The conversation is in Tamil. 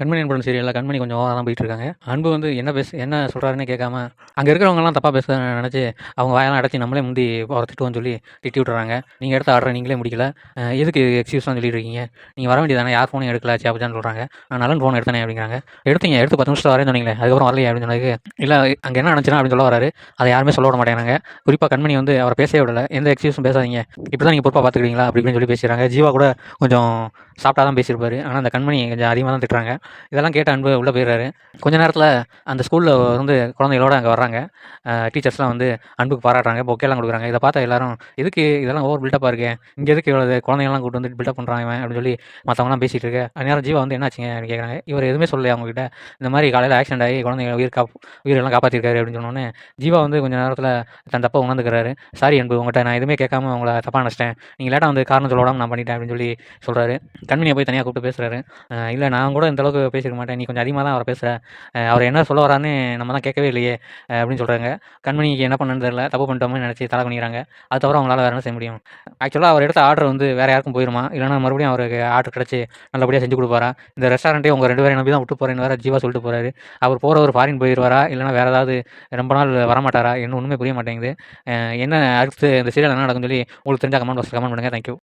கண்மணி அன்புடன் சீரியல்ல கண்மணி கொஞ்சம் ஓவரா தான் போயிட்டுருக்காங்க. அன்பு வந்து என்ன சொல்றாருன்னே கேட்காம, அங்க இருக்கிறவங்கலாம் தப்பா பேசுறாங்கன்னு நெனச்சு, அவங்க வாயெல்லாம் அடச்சு நம்மளே முந்தி அவர திட்டுவோம்னு சொல்லி திட்டி விட்டுறாங்க. நீங்க எடுத்த ஆர்டர நீங்களே முடிக்கல. எதுக்கு எக்ஸ்கியூஸ்லாம் சொல்லிட்டு இருக்கீங்க? நீங்க வர வேண்டியது தானே, யார் ஃபோனையும் எடுக்கல சேப்பச்சான்னு சொல்றாங்க. நான் நலன் ஃபோன் எடுத்தேனே அப்படிங்கிறாங்க. எடுத்து 10 நிமிஷத்துல வரேன்னு சொன்னீங்களே, அதுக்கப்புறம் வரலையே அப்படின்னு சொன்னதுக்கு, இல்ல அங்க என்ன நடந்துச்சுன்னா அப்படின்னு சொல்ல வராரு. அத யாருமே சொல்ல விட மாட்டேங்கிறாங்க. குறிப்பா கண்மணி வந்து அவர பேசவே விடல. எந்த எக்ஸ்கியூஸும் பேசாதீங்க. இப்படிதான் நீங்க பொறுப்பா பார்த்துக்கிறீங்களா? அப்படி இப்படின்னு சொல்லி பேசிறாங்க. ஜீவா கூட கொஞ்சம் சாஃப்ட்டா தான் பேசியிருப்பாரு. ஆனா அந்த கண்மணி கொஞ்சம் அதிகமா தான் திட்டுறாங்க. இதெல்லாம் கேட்ட அன்பு உள்ள போயிடுறாரு. கொஞ்ச நேரத்துல அந்த ஸ்கூல்ல வந்து குழந்தைகளோட அங்க வர்றாங்க. டீச்சர்ஸ்லாம் வந்து அன்புக்கு பாராட்டுறாங்க. பொக்கேலாம் குடுக்குறாங்க. இத பார்த்த எல்லாரும், "எதுக்கு இதெல்லாம் ஓவர் பில்டப்பா இருக்கே. இங்க எதுக்கு இவ்வளவு குழந்தைங்கலாம் கூட்டு வந்து பில்டப் பண்றான் இவன்" அப்படின்னு சொல்லி மத்தவங்கலாம் பேசிட்டு இருக்க. அந்நேரம் ஜீவா வந்து "என்னாச்சுங்க?" அப்படின்னு கேட்குறாங்க. இவர் எதுவுமே சொல்லலையா அவங்ககிட்ட? இந்த மாரி காலையில ஆக்சிடென்ட் ஆகி குழந்தைங்க உயிரெல்லாம் காப்பாத்திருக்காரு அப்படின்னு சொன்னோனே, ஜீவா வந்து கொஞ்ச நேரத்துல தன் தப்ப உணர்ந்துக்கிறாரு. "சாரி அன்பு, உங்கட்ட நான் எதுவுமே கேட்காம உங்கள தப்பா நெனச்சுட்டேன். நீங்க லேட்டா வந்து காரணம் சொல்ல விடாம நான் பண்ணிட்டேன்" அப்படின்னு சொல்லி சொல்றாரு. கண்மணிய போய் தனியா கூப்பிட்டு பேசுறாரு. "இல்ல நான் கூட இந்த அளவுக்கு பேசியிருக்க மாட்டேன். நீ கொஞ்சம் அதிகமா தான் அவர பேசுற. அவர் என்ன சொல்ல வராருன்னு நம்ம தான் கேட்கவே இல்லையே" அப்படின்னு சொல்றாங்க. கண்மணிக்கு என்ன பண்ணணும்னு தெரியல. தப்பு பண்ணிட்டோம்னு நெனச்சு தலை குனிகிறாங்க. அது தவிர அவங்களால வேற என்ன செய்ய முடியும்? ஆக்சுவலா அவர் எடுத்த ஆர்டர் வந்து வேற யாருக்கும் போயிருமா? இல்லன்னா மறுபடியும் அவருக்கு ஆர்டர் கிடைச்சு நல்லபடியா செஞ்சு குடுப்பாரா? இந்த ரெஸ்டாரண்ட்டே உங்க 2 பேரையும் நம்பி தான் விட்டு போறேன்னு வேற ஜீவா சொல்லிட்டு போறாரு. அவர் போறவரு ஃபாரின் போயிருவாரா? இல்லன்னா வேற ஏதாவது ரொம்ப நாள் வரமாட்டாரா? என்ன ஒண்ணுமே புரிய மாட்டேங்குது. என்ன அடுத்து இந்த சீரியல் என்ன நடக்கும்னு சொல்லி உங்களுக்கு தெரிஞ்சா கமெண்ட் பாக்ஸ்ல கமெண்ட் பண்ணுங்க. Thank you.